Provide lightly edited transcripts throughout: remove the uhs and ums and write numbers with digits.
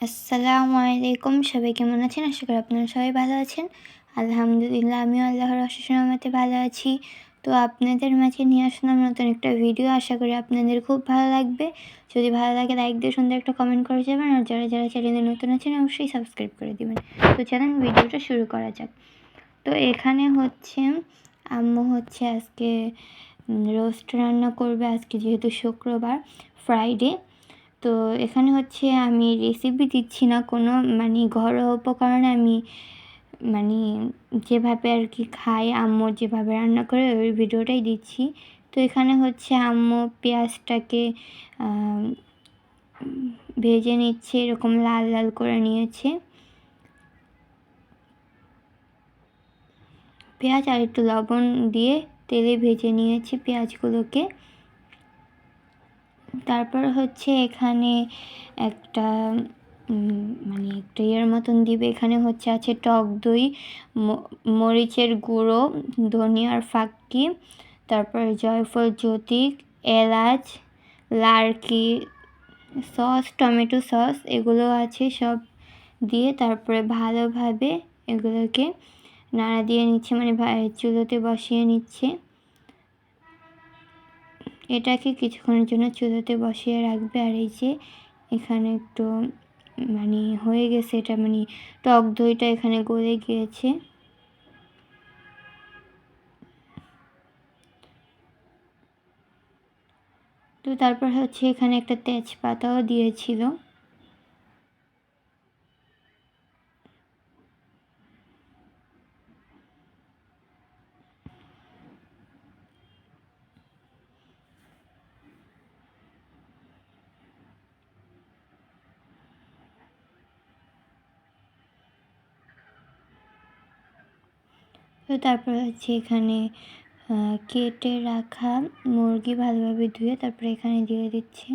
আসসালামু আলাইকুম, সবাই কেমন আছেন? আশা করি আপনারা সবাই ভালো আছেন। আলহামদুলিল্লাহ আমিও আল্লাহর অশেষ রহমতে ভালো আছি। তো আপনাদের মাঝে নিয়ে আসলাম নতুন একটা ভিডিও। আশা করি আপনাদের খুব ভালো লাগবে। যদি ভালো লাগে লাইক দিয়ে সুন্দর একটা কমেন্ট করে যাবেন। আর যারা চ্যানেলে নতুন আছেন অবশ্যই সাবস্ক্রাইব করে দিবেন। তো চলেন ভিডিওটা শুরু করা যাক। তো এখানে হচ্ছে আম্মু হচ্ছে আজকে রোস্ট রান্না করবে। আজকে যেহেতু শুক্রবার, ফ্রাইডে। তো এখানে হচ্ছে আমি রেসিপি দিচ্ছি না কোনো, মানে ঘরোয়া উপকরণে আমি মানে যেভাবে আর কি খাই, আম্মু যেভাবে রান্না করে ওই ভিডিওটাই দিচ্ছি। তো এখানে হচ্ছে আম্মু পেঁয়াজটাকে ভেজে নিচ্ছে, এরকম লাল লাল করে নিয়েছে পেঁয়াজ, আর একটু লবণ দিয়ে তেলে ভেজে নিয়েছি পেঁয়াজগুলোকে। তারপর হচ্ছে এখানে একটা মানে একটা ইয়ের মতন দিবে। এখানে হচ্ছে আছে টক দই, মরিচের গুঁড়ো, ধনিয়ার ফাঁকি, তারপর জয়ফল জ্যোতি, এলাচ, লার্কি সস, টমেটো সস, এগুলো আছে সব দিয়ে তারপরে ভালোভাবে এগুলোকে নাড়া দিয়ে নিচ্ছে, মানে চুলোতে বসিয়ে নিচ্ছে। এটাকে কিছুক্ষণের জন্য চুলোতে বসিয়ে রাখবে। আর এই যে এখানে একটু মানে হয়ে গেছে, এটা মানে টক দইটা এখানে গলে গিয়েছে। তো তারপর হচ্ছে এখানে একটা তেজপাতাও দিয়েছিল। তো তারপর হচ্ছে এখানে কেটে রাখা মুরগি ভালোভাবে ধুয়ে তারপরে এখানে দিয়ে দিচ্ছি।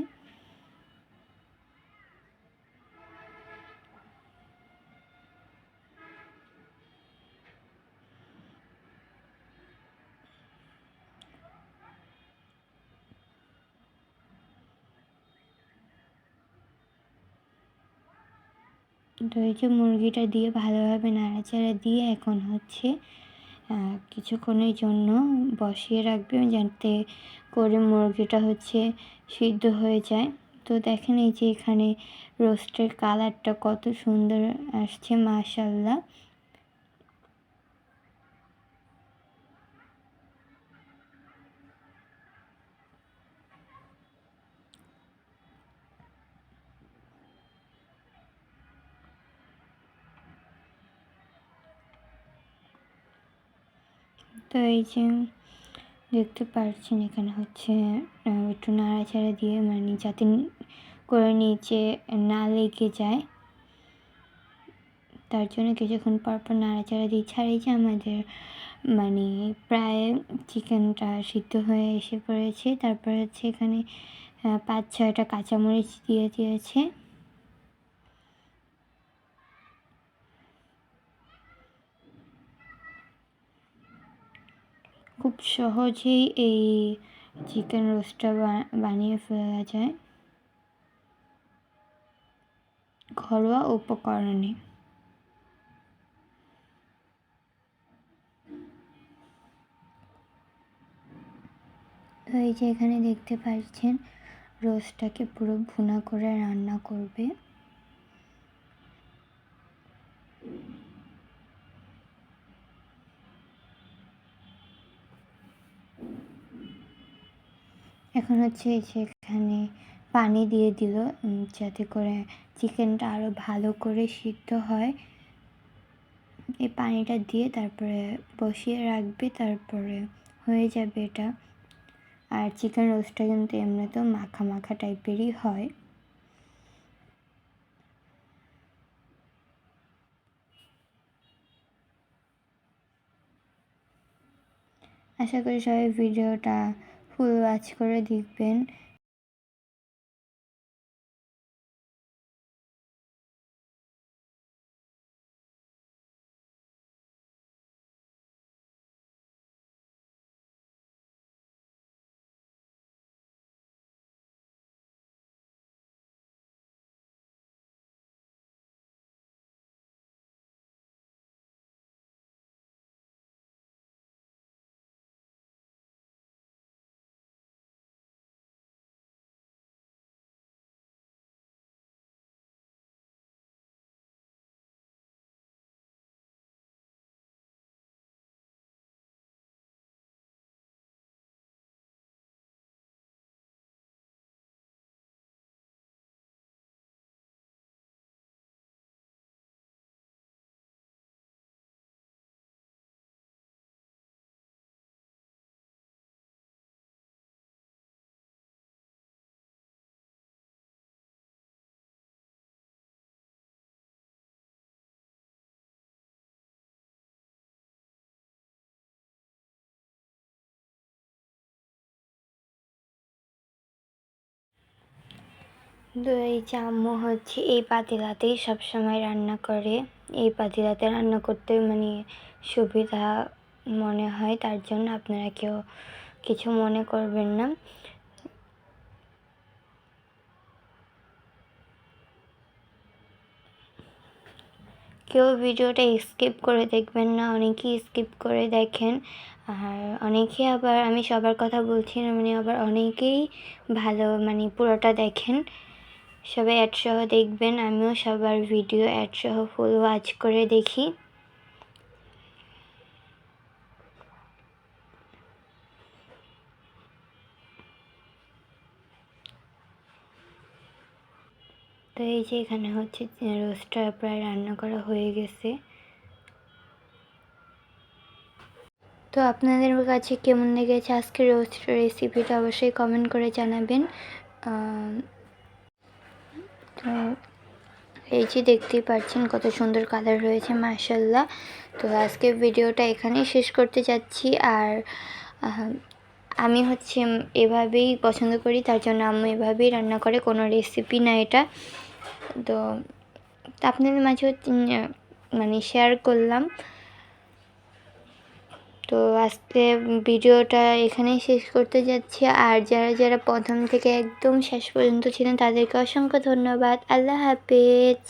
তো এই যে মুরগিটা দিয়ে ভালোভাবে নাড়াচাড়া দিয়ে এখন হচ্ছে কিছুক্ষণের জন্য বসিয়ে রাখবে, যাতে করে মুরগিটা হচ্ছে সিদ্ধ হয়ে যায়। তো দেখেন এই যে এখানে রোস্টের কালারটা কত সুন্দর আসছে, মাশাআল্লাহ। তো এই যে দেখতে পাচ্ছেন এখানে হচ্ছে একটু নাড়াচাড়া দিয়ে, মানে যাতে করে নিচে না লেগে যায়, তার জন্য কিছুক্ষণ পর পর নাড়াচাড়া দিচ্ছি। আর এই যে আমাদের মানে প্রায় চিকেনটা সিদ্ধ হয়ে এসে পড়েছে। তারপর হচ্ছে এখানে 5-6টা কাঁচামরিচ দিয়ে দিয়েছে। খুব সহজেই এই চিকেন রোস্টটা বানিয়ে ফেলা যায় ঘরোয়া উপকরণে। তো এই যে এখানে দেখতে পাচ্ছেন রোস্টটাকে পুরো ভুনা করে রান্না করবে। এখন হচ্ছে এই যে এখানে পানি দিয়ে দিল, যাতে করে চিকেনটা আরও ভালো করে সিদ্ধ হয়। এই পানিটা দিয়ে তারপরে বসিয়ে রাখবে, তারপরে হয়ে যাবে এটা। আর চিকেন রোস্টটা কিন্তু এমনিতেও মাখা মাখা টাইপেরই হয়। আশা করি সবাই ভিডিওটা ফুল ওয়াচ করে দেখবেন। তো এই যে আম্মু হচ্ছে এই পাতিলাতেই সবসময় রান্না করে। এই পাতিলাতে রান্না করতে মানে সুবিধা মনে হয়, তার জন্য আপনারা কেউ কিছু মনে করবেন না। কেউ ভিডিওটা স্কিপ করে দেখবেন না, অনেকেই স্কিপ করে দেখেন। আর অনেকেই আবার, আমি সবার কথা বলছি না, মানে আবার অনেকেই ভালো মানে পুরোটা দেখেন। সবাই অ্যাড সহ দেখবেন, আমিও সবার ভিডিও অ্যাড সহ ফুল ওয়াচ করে দেখি। তো এই যে এখানে হচ্ছে রোস্টটা প্রায় রান্না করা হয়ে গেছে। তো আপনাদের কাছে কেমন লেগেছে আজকের রোস্ট রেসিপিটা অবশ্যই কমেন্ট করে জানাবেন। তো এই যে দেখতেই পাচ্ছেন কত সুন্দর কালার হয়েছে, মাশাআল্লাহ। তো আজকের ভিডিওটা এখানেই শেষ করতে যাচ্ছি। আর আমি হচ্ছে এভাবেই পছন্দ করি, তার জন্য আম্মু এভাবেই রান্না করে, কোনো রেসিপি না এটা। তো আপনাদের মাঝে মানে শেয়ার করলাম। তো আজকে ভিডিওটা এখানেই শেষ করতে যাচ্ছি। আর যারা যারা প্রথম থেকে একদম শেষ পর্যন্ত ছিলেন তাদেরকে অসংখ্য ধন্যবাদ। আল্লাহ হাফেজ।